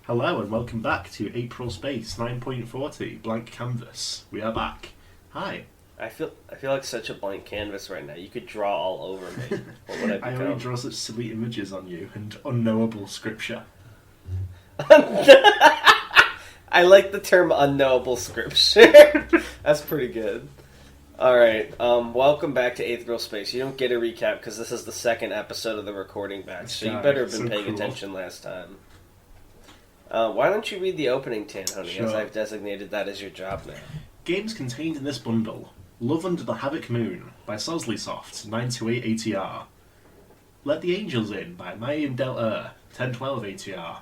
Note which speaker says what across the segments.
Speaker 1: Hello and welcome back to Aetheral Space 9.40 Blank Canvas. We are back. Hi.
Speaker 2: I feel like such a blank canvas right now. You could draw all over me. What would I
Speaker 1: I
Speaker 2: become?
Speaker 1: only draw such silly images on you and unknowable scripture.
Speaker 2: I like the term unknowable scripture. That's pretty good. Alright, welcome back to Aetheral Space. You don't get a recap because this is the second episode of the recording batch, so you better have been paying attention last time. Why don't you read the opening, Tan Honey,
Speaker 1: Sure.
Speaker 2: as I've designated that as your job now.
Speaker 1: Games contained in this bundle: Love Under the Havoc Moon by Sosleysoft, 928 ATR. Let the Angels In by Mayim Del 1012 ATR.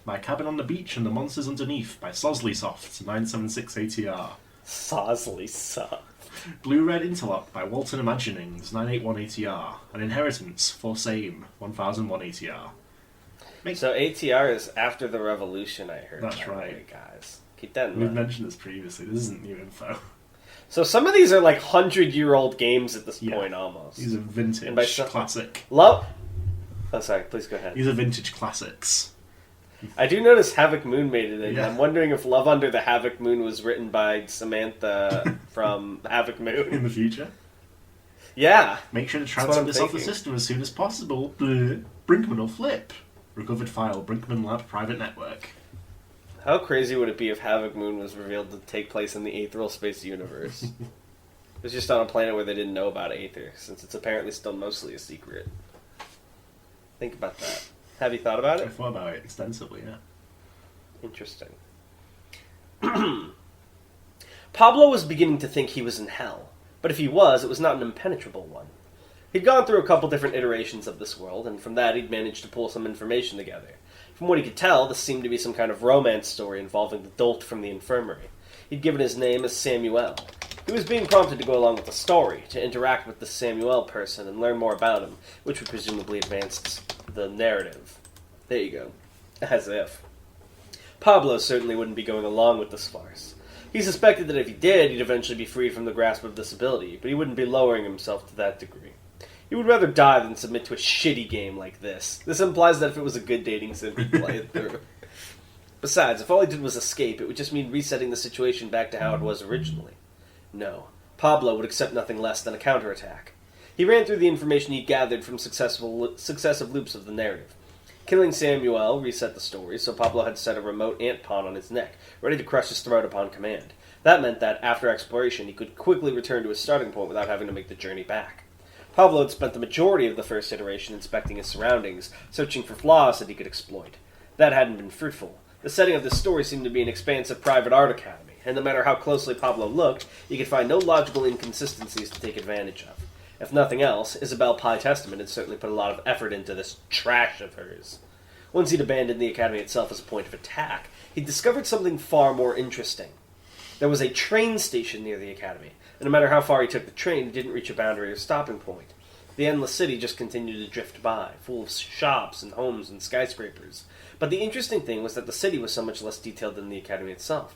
Speaker 1: My Cabin on the Beach and the Monsters Underneath by Sosleysoft, 976 ATR.
Speaker 2: Sosleysoft.
Speaker 1: Blue Red Interlock by Walton Imaginings, 981 ATR. And Inheritance for Same, 1001 ATR.
Speaker 2: So ATR is after the revolution, I heard.
Speaker 1: That's right.
Speaker 2: Way, guys. Keep that in
Speaker 1: We've
Speaker 2: mind.
Speaker 1: mentioned this previously, this isn't new info.
Speaker 2: So some of these are like 100-year-old games at this point, almost.
Speaker 1: These are vintage
Speaker 2: And by
Speaker 1: classic.
Speaker 2: Oh, sorry, please go ahead.
Speaker 1: These are vintage classics.
Speaker 2: I do notice Havoc Moon made it in.
Speaker 1: Yeah.
Speaker 2: I'm wondering if Love Under the Havoc Moon was written by Samantha from Havoc
Speaker 1: In
Speaker 2: Moon.
Speaker 1: the future.
Speaker 2: Yeah.
Speaker 1: Make sure to
Speaker 2: That's
Speaker 1: transfer
Speaker 2: what
Speaker 1: this
Speaker 2: I'm
Speaker 1: off the
Speaker 2: thinking.
Speaker 1: system as soon as possible. Bleh. Brinkman will flip. Recovered file, Brinkman Lab private network.
Speaker 2: How crazy would it be if Havoc Moon was revealed to take place in the Aetheral Space universe? It was just on a planet where they didn't know about Aether, since it's apparently still mostly a secret. Think about that. Have you thought about
Speaker 1: I
Speaker 2: it?
Speaker 1: thought about it extensively, yeah.
Speaker 2: Interesting. Pablo was beginning to think he was in hell, but if he was, it was not an impenetrable one. He'd gone through a couple different iterations of this world, and from that he'd managed to pull some information together. From what he could tell, this seemed to be some kind of romance story involving the dolt from the infirmary. He'd given his name as Samuel. He was being prompted to go along with the story, to interact with the Samuel person and learn more about him, which would presumably advance the narrative. There you go. As if. Pablo certainly wouldn't be going along with this farce. He suspected that if he did, he'd eventually be freed from the grasp of this ability, but he wouldn't be lowering himself to that degree. He would rather die than submit to a shitty game like this. This implies that if it was a good dating sim, he'd play it through. Besides, if all he did was escape, it would just mean resetting the situation back to how it was originally. No, Pablo would accept nothing less than a counterattack. He ran through the information he gathered from successive loops of the narrative. Killing Samuel reset the story, so Pablo had set a remote ant pawn on his neck, ready to crush his throat upon command. That meant that, after exploration, he could quickly return to his starting point without having to make the journey back. Pablo had spent the majority of the first iteration inspecting his surroundings, searching for flaws that he could exploit. That hadn't been fruitful. The setting of this story seemed to be an expansive private art academy, and no matter how closely Pablo looked, he could find no logical inconsistencies to take advantage of. If nothing else, Isabel Pye Testament had certainly put a lot of effort into this trash of hers. Once he'd abandoned the academy itself as a point of attack, he'd discovered something far more interesting. There was a train station near the academy, and no matter how far he took the train, he didn't reach a boundary or stopping point. The endless city just continued to drift by, full of shops and homes and skyscrapers. But the interesting thing was that the city was so much less detailed than the academy itself.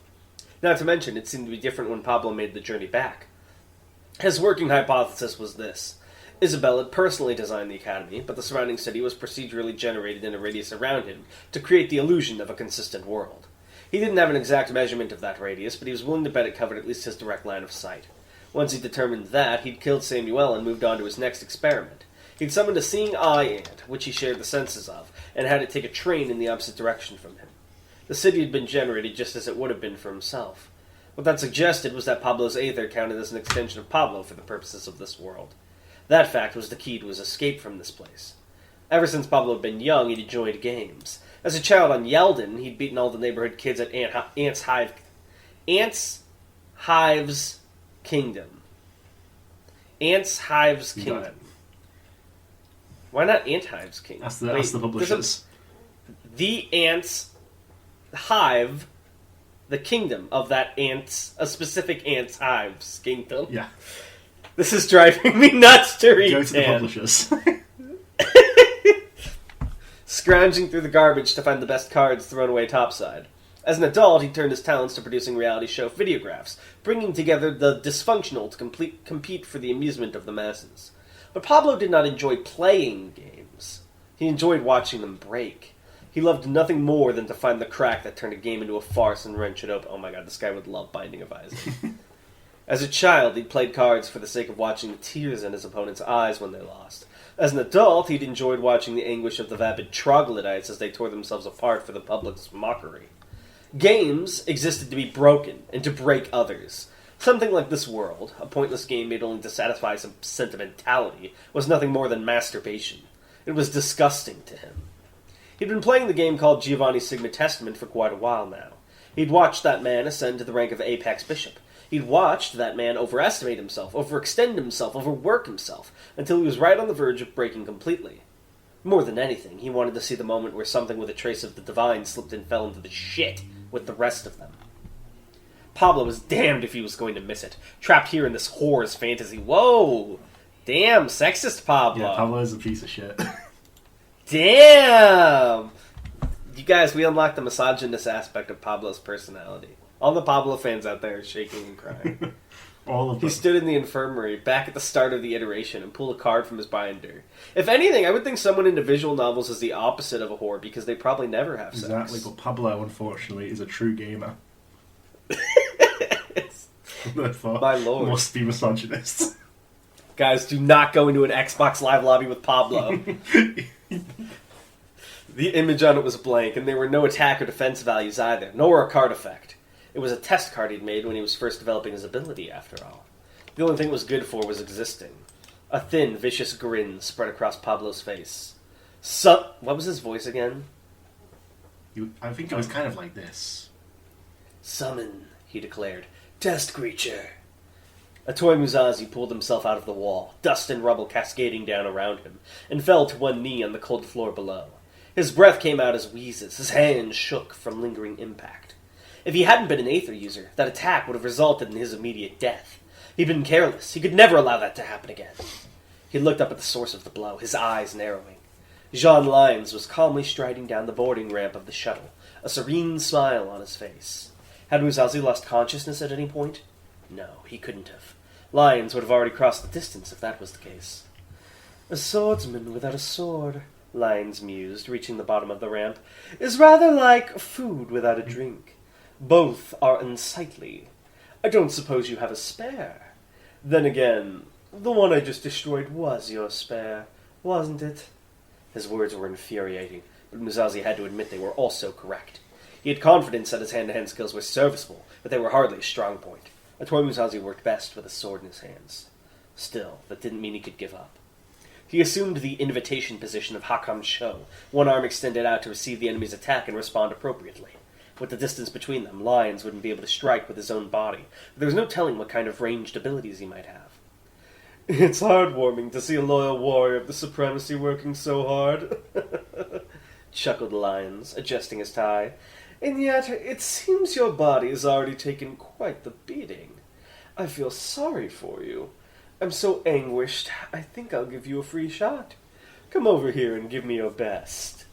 Speaker 2: Not to mention, it seemed to be different when Pablo made the journey back. His working hypothesis was this. Isabel had personally designed the academy, but the surrounding city was procedurally generated in a radius around him to create the illusion of a consistent world. He didn't have an exact measurement of that radius, but he was willing to bet it covered at least his direct line of sight. Once he determined that, he'd killed Samuel and moved on to his next experiment. He'd summoned a seeing eye ant, which he shared the senses of, and had it take a train in the opposite direction from him. The city had been generated just as it would have been for himself. What that suggested was that Pablo's Aether counted as an extension of Pablo for the purposes of this world. That fact was the key to his escape from this place. Ever since Pablo had been young, he'd enjoyed games. As a child on Yeldon, he'd beaten all the neighborhood kids at Ant's Hive's Kingdom. Ant's Hive's Kingdom. Why not Ant Hive's Kingdom?
Speaker 1: That's the publishers.
Speaker 2: The Ant's Hive, the kingdom of that a specific Ant's Hive's Kingdom.
Speaker 1: Yeah.
Speaker 2: This is driving me nuts to read.
Speaker 1: Go to the publishers.
Speaker 2: Scrounging through the garbage to find the best cards thrown away topside. As an adult, he turned his talents to producing reality show videographs, bringing together the dysfunctional to compete for the amusement of the masses. But Pablo did not enjoy playing games. He enjoyed watching them break. He loved nothing more than to find the crack that turned a game into a farce and wrench it open. Oh my god, this guy would love Binding of Isaac. As a child, he'd played cards for the sake of watching the tears in his opponent's eyes when they lost. As an adult, he'd enjoyed watching the anguish of the vapid troglodytes as they tore themselves apart for the public's mockery. Games existed to be broken and to break others. Something like this world, a pointless game made only to satisfy some sentimentality, was nothing more than masturbation. It was disgusting to him. He'd been playing the game called Giovanni Sigma Testament for quite a while now. He'd watched that man ascend to the rank of Apex Bishop. He'd watched that man overestimate himself, overextend himself, overwork himself, until he was right on the verge of breaking completely. More than anything, he wanted to see the moment where something with a trace of the divine slipped and fell into the shit with the rest of them. Pablo was damned if he was going to miss it, trapped here in this whore's fantasy. Whoa! Damn, sexist Pablo.
Speaker 1: Yeah, Pablo is a piece of shit.
Speaker 2: Damn! You guys, we unlocked the misogynist aspect of Pablo's personality. All the Pablo fans out there are shaking and crying.
Speaker 1: All of them.
Speaker 2: He stood in the infirmary, back at the start of the iteration, and pulled a card from his binder. If anything, I would think someone into visual novels is the opposite of a whore, because they probably never have sex.
Speaker 1: Exactly, but Pablo, unfortunately, is a true gamer. Therefore,
Speaker 2: my lord.
Speaker 1: Must be misogynist.
Speaker 2: Guys, do not go into an Xbox Live lobby with Pablo. The image on it was blank, and there were no attack or defense values either, nor a card effect. It was a test card he'd made when he was first developing his ability, after all. The only thing it was good for was existing. A thin, vicious grin spread across Pablo's face. What was his voice again?
Speaker 1: I think it was kind of like this.
Speaker 2: Summon, he declared. Test creature. A toy Musashi pulled himself out of the wall, dust and rubble cascading down around him, and fell to one knee on the cold floor below. His breath came out as wheezes, his hands shook from lingering impact. If he hadn't been an Aether user, that attack would have resulted in his immediate death. He'd been careless. He could never allow that to happen again. He looked up at the source of the blow, his eyes narrowing. Jean Lyons was calmly striding down the boarding ramp of the shuttle, a serene smile on his face. Had Musashi lost consciousness at any point? No, he couldn't have. Lyons would have already crossed the distance if that was the case. A swordsman without a sword, Lyons mused, reaching the bottom of the ramp, is rather like food without a drink. Both are unsightly. I don't suppose you have a spare. Then again, the one I just destroyed was your spare, wasn't it? His words were infuriating, but Musashi had to admit they were also correct. He had confidence that his hand-to-hand skills were serviceable, but they were hardly a strong point. A toy Musashi worked best with a sword in his hands. Still, that didn't mean he could give up. He assumed the invitation position of Hakam Sho, one arm extended out to receive the enemy's attack and respond appropriately. With the distance between them, Lyons wouldn't be able to strike with his own body, but there was no telling what kind of ranged abilities he might have. It's heartwarming to see a loyal warrior of the Supremacy working so hard, chuckled Lyons, adjusting his tie. And yet, it seems your body has already taken quite the beating. I feel sorry for you. I'm so anguished, I think I'll give you a free shot. Come over here and give me your best.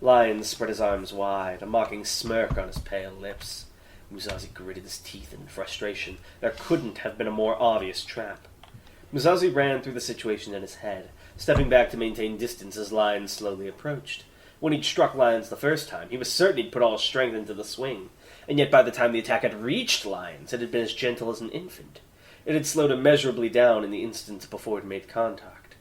Speaker 2: Lyons spread his arms wide, a mocking smirk on his pale lips. Musashi gritted his teeth in frustration. There couldn't have been a more obvious trap. Musashi ran through the situation in his head, stepping back to maintain distance as Lyons slowly approached. When he'd struck Lyons the first time, he was certain he'd put all his strength into the swing, and yet by the time the attack had reached Lyons, it had been as gentle as an infant. It had slowed immeasurably down in the instant before it made contact.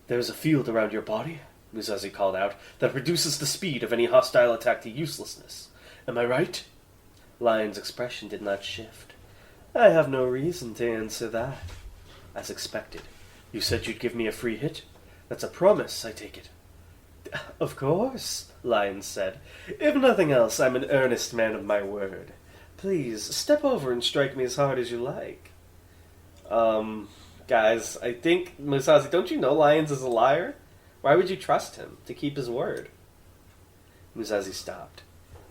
Speaker 2: There is a field around your body, Musashi called out, that reduces the speed of any hostile attack to uselessness. Am I right? Lyons' expression did not shift. I have no reason to answer that. As expected. You said you'd give me a free hit? That's a promise, I take it. Of course, Lyons said. If nothing else, I'm an earnest man of my word. Please, step over and strike me as hard as you like. Guys, I think, Musashi, don't you know Lyons is a liar? Why would you trust him to keep his word? Musashi stopped.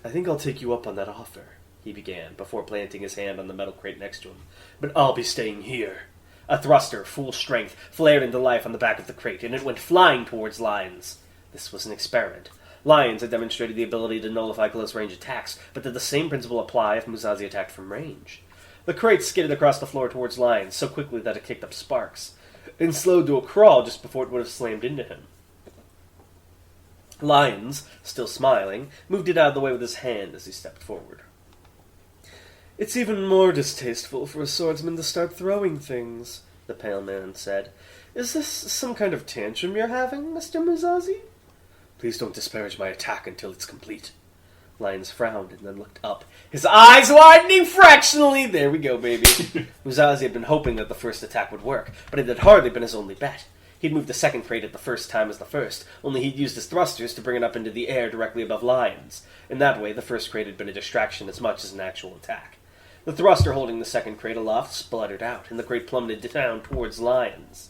Speaker 2: I think I'll take you up on that offer, he began, before planting his hand on the metal crate next to him. But I'll be staying here. A thruster, full strength, flared into life on the back of the crate, and it went flying towards Lyons. This was an experiment. Lyons had demonstrated the ability to nullify close-range attacks, but did the same principle apply if Musashi attacked from range? The crate skidded across the floor towards Lyons so quickly that it kicked up sparks, and slowed to a crawl just before it would have slammed into him. Lyons, still smiling, moved it out of the way with his hand as he stepped forward. "It's even more distasteful for a swordsman to start throwing things," the pale man said. "Is this some kind of tantrum you're having, Mr. Musashi?" "Please don't disparage my attack until it's complete." Lyons frowned and then looked up, his eyes widening fractionally. There we go, baby. Musashi had been hoping that the first attack would work, but it had hardly been his only bet. He'd moved the second crate at the first time as the first, only he'd used his thrusters to bring it up into the air directly above Lyons. In that way, the first crate had been a distraction as much as an actual attack. The thruster holding the second crate aloft spluttered out, and the crate plummeted down towards Lyons.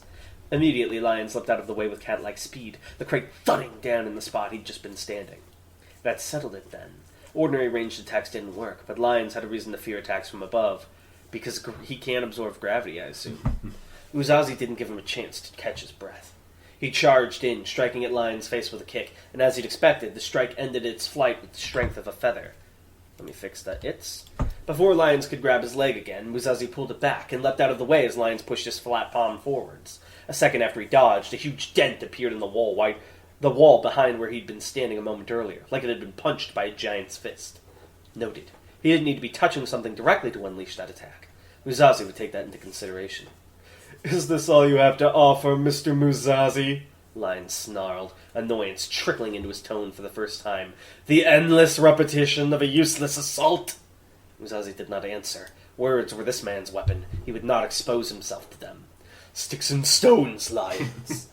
Speaker 2: Immediately, Lyons leapt out of the way with cat-like speed, the crate thudding down in the spot he'd just been standing. That settled it, then. Ordinary ranged attacks didn't work, but Lyons had a reason to fear attacks from above, because he can't absorb gravity, I assume. Musashi didn't give him a chance to catch his breath. He charged in, striking at Lyons' face with a kick, and as he'd expected, the strike ended its flight with the strength of a feather. Let me fix that. Before Lyons could grab his leg again, Musashi pulled it back and leapt out of the way as Lyons pushed his flat palm forwards. A second after he dodged, a huge dent appeared in the wall behind where he'd been standing a moment earlier, like it had been punched by a giant's fist. Noted. He didn't need to be touching something directly to unleash that attack. Musashi would take that into consideration. "Is this all you have to offer, Mr. Musashi?" Lyons snarled, annoyance trickling into his tone for the first time. "The endless repetition of a useless assault?" Musashi did not answer. Words were this man's weapon. He would not expose himself to them. "Sticks and stones, Lyons."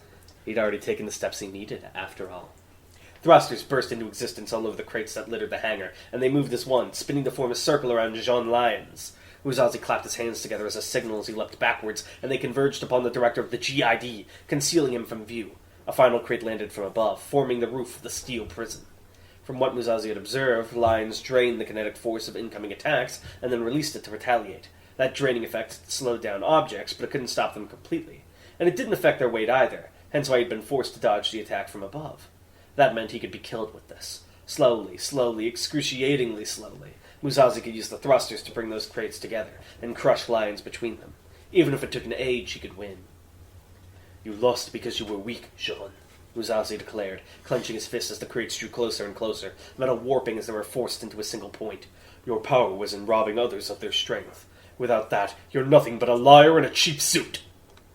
Speaker 2: He'd already taken the steps he needed, after all. Thrusters burst into existence all over the crates that littered the hangar, and they moved as one, spinning to form a circle around Jean Lyons. Musashi clapped his hands together as a signal as he leapt backwards, and they converged upon the director of the GID, concealing him from view. A final crate landed from above, forming the roof of the steel prison. From what Musashi had observed, Lyons drained the kinetic force of incoming attacks, and then released it to retaliate. That draining effect slowed down objects, but it couldn't stop them completely. And it didn't affect their weight either, hence why he'd been forced to dodge the attack from above. That meant he could be killed with this. Slowly, excruciatingly slowly. Musashi could use the thrusters to bring those crates together, and crush Lyons between them. Even if it took an age, he could win. "You lost because you were weak, Jean," Musashi declared, clenching his fists as the crates drew closer and closer, metal warping as they were forced into a single point. "Your power was in robbing others of their strength. Without that, you're nothing but a liar and a cheap suit."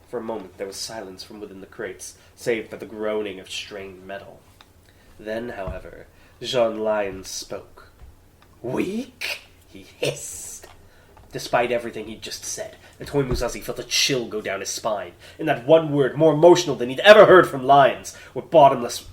Speaker 2: For a moment there was silence from within the crates, save for the groaning of strained metal. Then, however, Jean Lyons spoke. "Weak?" he hissed. Despite everything he'd just said, Itoy Musashi felt a chill go down his spine. In that one word, more emotional than he'd ever heard from Lyons, were bottomless...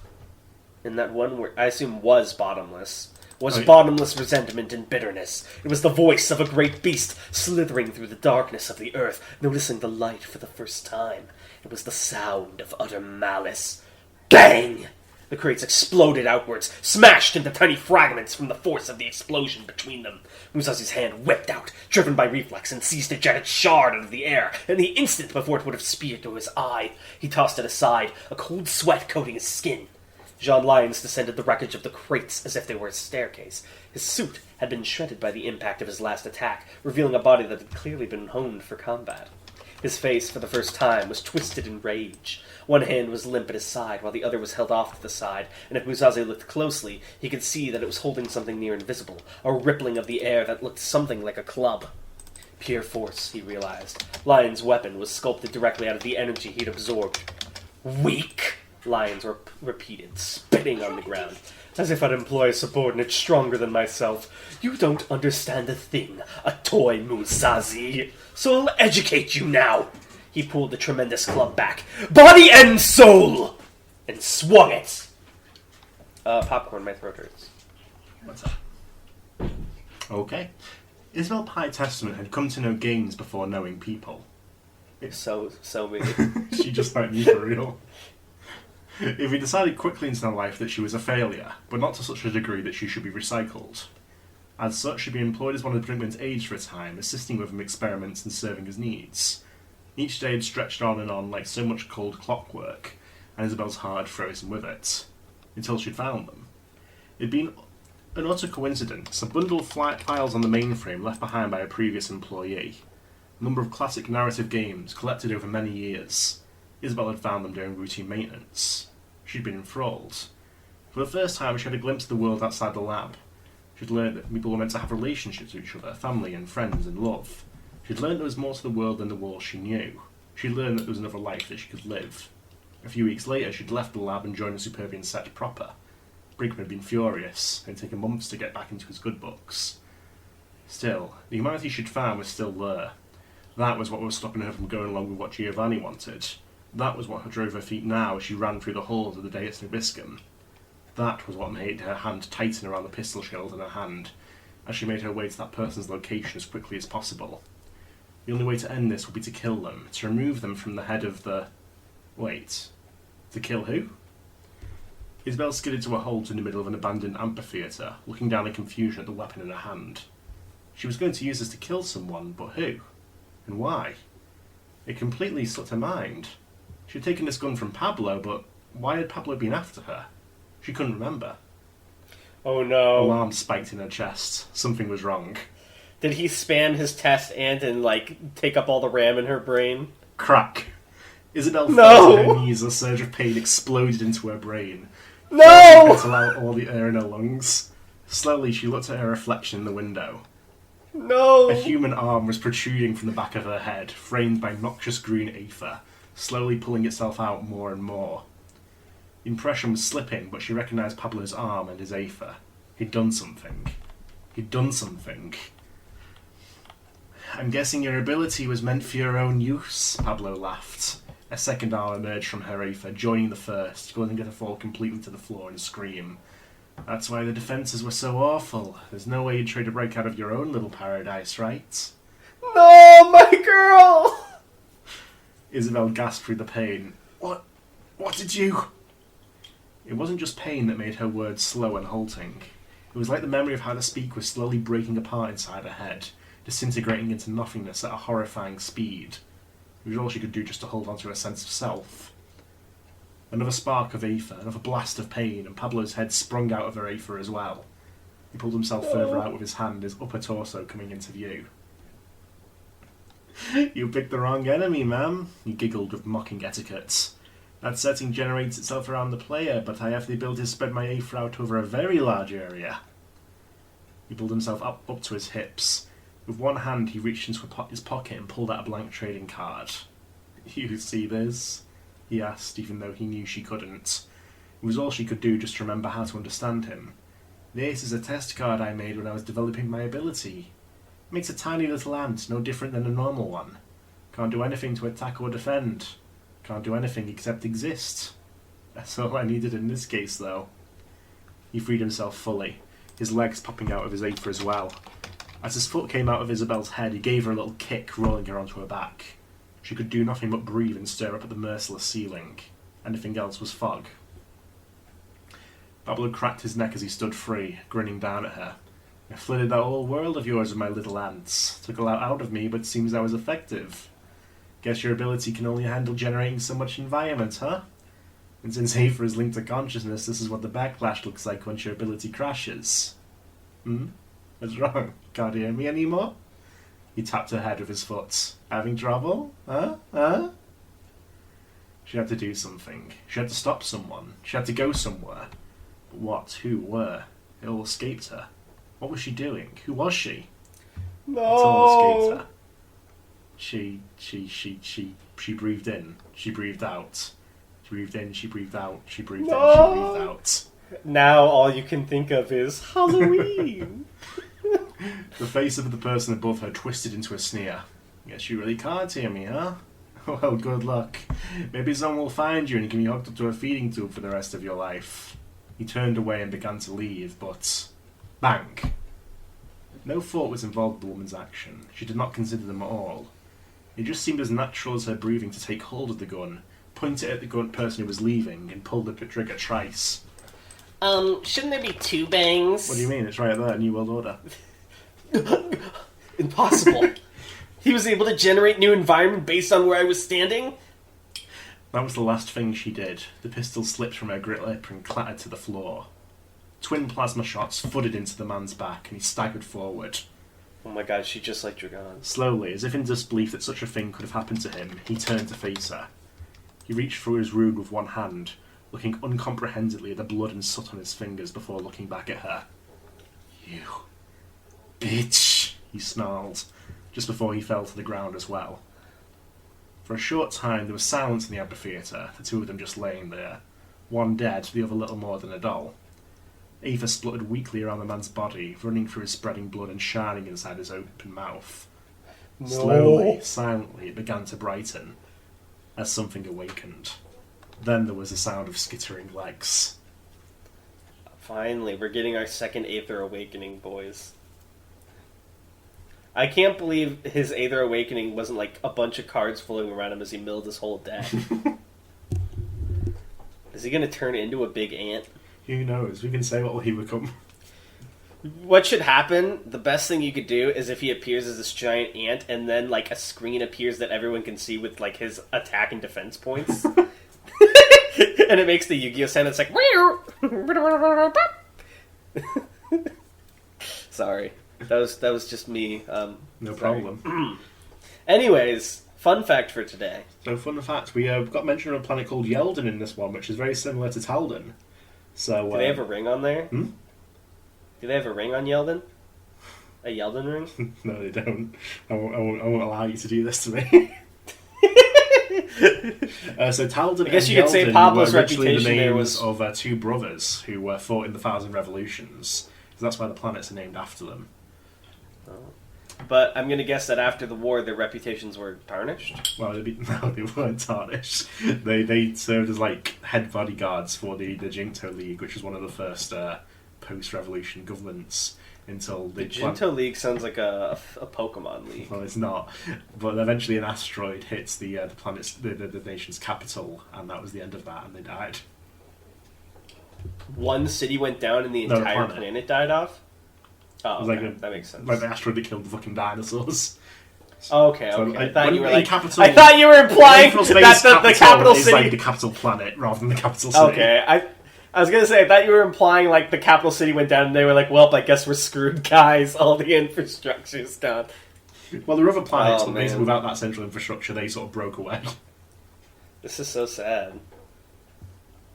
Speaker 2: In that one word, I assume was bottomless, bottomless resentment and bitterness. It was the voice of a great beast, slithering through the darkness of the earth, noticing the light for the first time. It was the sound of utter malice. Bang! The crates exploded outwards, smashed into tiny fragments from the force of the explosion between them. Musashi's hand whipped out, driven by reflex, and seized a jagged shard out of the air, and the instant before it would have speared to his eye, he tossed it aside, a cold sweat coating his skin. Jean Lyons descended the wreckage of the crates as if they were a staircase. His suit had been shredded by the impact of his last attack, revealing a body that had clearly been honed for combat. His face, for the first time, was twisted in rage. One hand was limp at his side, while the other was held off to the side, and if Musashi looked closely, he could see that it was holding something near invisible, a rippling of the air that looked something like a club. Pure force, he realized. Lyons' weapon was sculpted directly out of the energy he'd absorbed. "Weak?" Lyons repeated, spitting on the ground. "As if I'd employ a subordinate stronger than myself. You don't understand a thing, Itoy Musashi. So I'll educate you now." He pulled the tremendous club back. "Body and soul!" And swung it. Popcorn, my throat hurts.
Speaker 1: What's up? Okay. Isabel Pye Testament had come to know games before knowing people.
Speaker 2: So me.
Speaker 1: She just like me for real. If we decided quickly into her life that she was a failure, but not to such a degree that she should be recycled. As such, she'd be employed as one of the Brinkman's aides for a time, assisting with them experiments and serving his needs. Each day had stretched on and on like so much cold clockwork, and Isabel's heart frozen with it, until she'd found them. It'd been an utter coincidence, a bundle of files on the mainframe left behind by a previous employee. A number of classic narrative games collected over many years. Isabel had found them during routine maintenance. She'd been enthralled. For the first time, she had a glimpse of the world outside the lab. She'd learned that people were meant to have relationships with each other, family and friends and love. She'd learned there was more to the world than the walls she knew. She'd learned that there was another life that she could live. A few weeks later, she'd left the lab and joined the Superbian set proper. Brinkman had been furious, and it had taken months to get back into his good books. Still, the humanity she'd found was still there. That was what was stopping her from going along with what Giovanni wanted. That was what drove her feet now as she ran through the halls of the Deus Nobiscum. That was what made her hand tighten around the pistol shells in her hand, as she made her way to that person's location as quickly as possible. The only way to end this would be to kill them, to remove them from the head of the... Wait. To kill who? Isabel skidded to a halt in the middle of an abandoned amphitheatre, looking down in confusion at the weapon in her hand. She was going to use this to kill someone, but who? And why? It completely slipped her mind. She had taken this gun from Pablo, but why had Pablo been after her? She couldn't remember.
Speaker 2: Oh no.
Speaker 1: Alarm spiked in her chest. Something was wrong.
Speaker 2: Did he spam his test and take up all the RAM in her brain?
Speaker 1: Crack. Isabel
Speaker 2: No!
Speaker 1: fell to her knees as a surge of pain exploded into her brain.
Speaker 2: No!
Speaker 1: To allow all the air in her lungs. Slowly, she looked at her reflection in the window.
Speaker 2: No!
Speaker 1: A human arm was protruding from the back of her head, framed by noxious green aether, slowly pulling itself out more and more. The impression was slipping, but she recognised Pablo's arm and his aether. He'd done something. He'd done something. I'm guessing your ability was meant for your own use, Pablo laughed. A second arm emerged from her aether, joining the first, causing her to fall completely to the floor and scream. That's why the defences were so awful. There's no way you'd try to break out of your own little paradise, right?
Speaker 2: No, my girl!
Speaker 1: Isabel gasped through the pain. What did you... It wasn't just pain that made her words slow and halting. It was like the memory of how to speak was slowly breaking apart inside her head, disintegrating into nothingness at a horrifying speed. It was all she could do just to hold on to her sense of self. Another spark of aether, another blast of pain, and Pablo's head sprung out of her aether as well. He pulled himself further out with his hand, his upper torso coming into view. You picked the wrong enemy, ma'am, he giggled with mocking etiquette. That setting generates itself around the player, but I have the ability to spread my aether out over a very large area. He pulled himself up to his hips. With one hand, he reached into his pocket and pulled out a blank trading card. You see this? He asked, even though he knew she couldn't. It was all she could do just to remember how to understand him. This is a test card I made when I was developing my ability. It makes a tiny little ant, no different than a normal one. Can't do anything to attack or defend. Can't do anything except exist. That's all I needed in this case, though. He freed himself fully, his legs popping out of his aether as well. As his foot came out of Isabel's head, he gave her a little kick, rolling her onto her back. She could do nothing but breathe and stare up at the merciless ceiling. Anything else was fog. Pablo cracked his neck as he stood free, grinning down at her. I flooded that whole world of yours with my little ants. Took a lot out of me, but seems I was effective. Guess your ability can only handle generating so much environment, huh? And since aether is linked to consciousness, this is what the backlash looks like once your ability crashes. What's wrong? Can't hear me anymore? He tapped her head with his foot. Having trouble? Huh? She had to do something. She had to stop someone. She had to go somewhere. But what? Who? Where? It all escaped her. What was she doing? Who was she?
Speaker 2: No!
Speaker 1: It all escaped her. She breathed in. She breathed out. She breathed in. She breathed out. She breathed in. She breathed out.
Speaker 2: Now all you can think of is Halloween!
Speaker 1: The face of the person above her twisted into a sneer. Guess you really can't hear me, huh? Well, good luck. Maybe someone will find you and you can be hooked up to a feeding tube for the rest of your life. He turned away and began to leave, but... Bang! No thought was involved with the woman's action. She did not consider them at all. It just seemed as natural as her breathing to take hold of the gun, point it at the gun person who was leaving, and pull the trigger twice.
Speaker 2: Shouldn't there be two bangs?
Speaker 1: What do you mean? It's right there, New World Order.
Speaker 2: Impossible. He was able to generate new environment based on where I was standing?
Speaker 1: That was the last thing she did. The pistol slipped from her grip and clattered to the floor. Twin plasma shots thudded into the man's back, and he staggered forward.
Speaker 2: Oh my god, she just like Dragon.
Speaker 1: Slowly, as if in disbelief that such a thing could have happened to him, he turned to face her. He reached through his rune with one hand, looking uncomprehendingly at the blood and soot on his fingers before looking back at her. "You bitch," he snarled, just before he fell to the ground as well. For a short time there was silence in the amphitheatre, the two of them just laying there, one dead, the other little more than a doll. Aether spluttered weakly around the man's body, running through his spreading blood and shining inside his open mouth.
Speaker 2: No.
Speaker 1: Slowly, silently, it began to brighten, as something awakened. Then there was a sound of skittering legs.
Speaker 2: Finally, we're getting our second Aether Awakening, boys. I can't believe his Aether Awakening wasn't like a bunch of cards floating around him as he milled his whole deck. Is he going to turn into a big ant?
Speaker 1: Who knows? We can say what will he become.
Speaker 2: What should happen, the best thing you could do is if he appears as this giant ant and then like a screen appears that everyone can see with like his attack and defense points. And it makes the Yu-Gi-Oh sound. It's like... Sorry. That was just me.
Speaker 1: No
Speaker 2: sorry.
Speaker 1: problem.
Speaker 2: Anyways, fun fact for today.
Speaker 1: So, fun fact, we got mention of a planet called Yelden in this one, which is very similar to Talden. So,
Speaker 2: Do they have a ring on there?
Speaker 1: Hmm?
Speaker 2: Do they have a ring on Yelden? A Yelden ring?
Speaker 1: No, they don't. I won't allow you to do this to me. So Talden
Speaker 2: I guess
Speaker 1: and
Speaker 2: you could say
Speaker 1: Yelden
Speaker 2: Pablo's
Speaker 1: were originally
Speaker 2: reputation
Speaker 1: the
Speaker 2: there
Speaker 1: names
Speaker 2: was...
Speaker 1: of two brothers who fought in the Thousand Revolutions. So that's why the planets are named after them.
Speaker 2: But I'm going to guess that after the war, their reputations were tarnished?
Speaker 1: Well, no, they weren't tarnished. They served as like head bodyguards for the Jinto League, which was one of the first post-revolution governments until
Speaker 2: the Jinto League sounds like a Pokemon league.
Speaker 1: Well, it's not. But eventually, an asteroid hits the planet's the nation's capital, and that was the end of that, and they died.
Speaker 2: One city went down, and the entire planet died off. Oh, okay.
Speaker 1: Like
Speaker 2: that makes sense.
Speaker 1: Like the asteroid that killed the fucking dinosaurs.
Speaker 2: Okay,
Speaker 1: So,
Speaker 2: okay. I thought you were
Speaker 1: I thought
Speaker 2: you were implying that the capital
Speaker 1: is
Speaker 2: city
Speaker 1: like the capital planet rather than the capital city.
Speaker 2: Okay, I was gonna say I thought you were implying like the capital city went down and they were like, well, I guess we're screwed, guys. All the infrastructure's down.
Speaker 1: Well, there were other planets, but basically without that central infrastructure, they sort of broke away.
Speaker 2: This is so sad.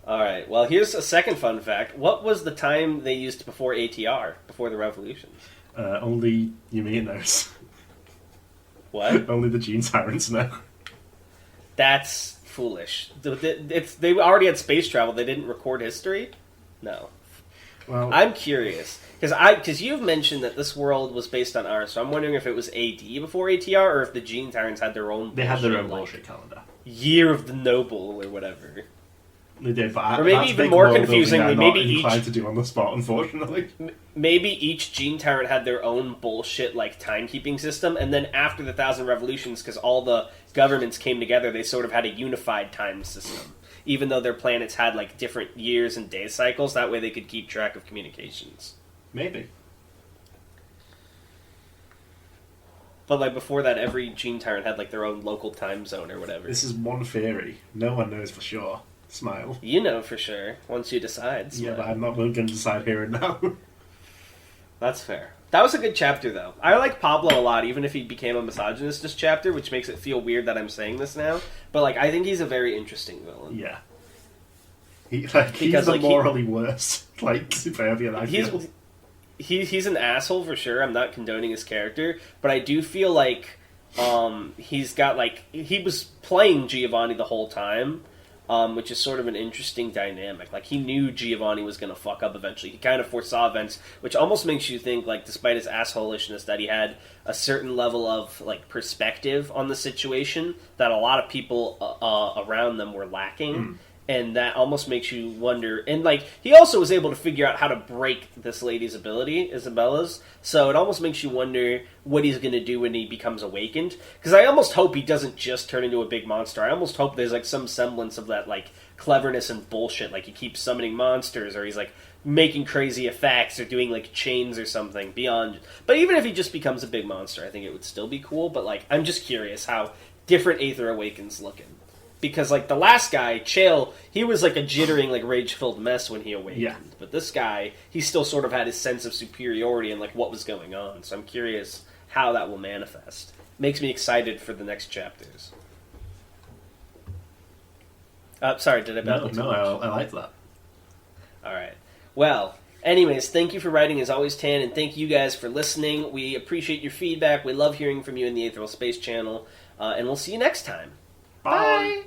Speaker 2: Alright, well, here's a second fun fact. What was the time they used before ATR, before the revolutions?
Speaker 1: Only Ymir knows.
Speaker 2: What?
Speaker 1: Only the Gene Tyrants know.
Speaker 2: That's foolish. They already had space travel. They didn't record history? No.
Speaker 1: Well,
Speaker 2: I'm curious. Because you've mentioned that this world was based on ours, so I'm wondering if it was AD before ATR, or if the Gene Tyrants had their own
Speaker 1: they had their own bullshit calendar.
Speaker 2: Year of the Noble, or whatever.
Speaker 1: They did, but
Speaker 2: or maybe even more confusingly, maybe
Speaker 1: each to do on the spot, unfortunately.
Speaker 2: Maybe each Gene Tyrant had their own bullshit like timekeeping system, and then after the Thousand Revolutions, because all the governments came together, they sort of had a unified time system. Even though their planets had like different years and day cycles, that way they could keep track of communications.
Speaker 1: Maybe.
Speaker 2: But like before that, every Gene Tyrant had like their own local time zone or whatever.
Speaker 1: This is one theory. No one knows for sure. Smile.
Speaker 2: You know for sure, once you decide. Smile.
Speaker 1: Yeah, but I'm not going to decide here and now.
Speaker 2: That's fair. That was a good chapter, though. I like Pablo a lot, even if he became a misogynist this chapter, which makes it feel weird that I'm saying this now. But, like, I think he's a very interesting villain.
Speaker 1: Yeah. He's the morally worst, like, supervillain, I feel.
Speaker 2: He's an asshole, for sure. I'm not condoning his character. But I do feel like he's got, like... He was playing Giovanni the whole time. Which is sort of an interesting dynamic. Like, he knew Giovanni was going to fuck up eventually. He kind of foresaw events, which almost makes you think, like, despite his assholishness, that he had a certain level of, like, perspective on the situation that a lot of people around them were lacking. And that almost makes you wonder. And, like, he also was able to figure out how to break this lady's ability, Isabella's. So it almost makes you wonder what he's going to do when he becomes awakened. Because I almost hope he doesn't just turn into a big monster. I almost hope there's, like, some semblance of that, like, cleverness and bullshit. Like, he keeps summoning monsters, or he's, like, making crazy effects, or doing, like, chains or something beyond. But even if he just becomes a big monster, I think it would still be cool. But, like, I'm just curious how different Aether Awakens looking. Because, like, the last guy, Chael, he was, like, a jittering, like, rage-filled mess when he awakened.
Speaker 1: Yeah.
Speaker 2: But this guy, he still sort of had his sense of superiority and, like, what was going on. So I'm curious how that will manifest. Makes me excited for the next chapters. Sorry, did I babble too
Speaker 1: No,
Speaker 2: much?
Speaker 1: I like that.
Speaker 2: All right. Well, anyways, thank you for writing as always, Tan, and thank you guys for listening. We appreciate your feedback. We love hearing from you in the Aetheral Space channel, and we'll see you next time.
Speaker 1: Bye.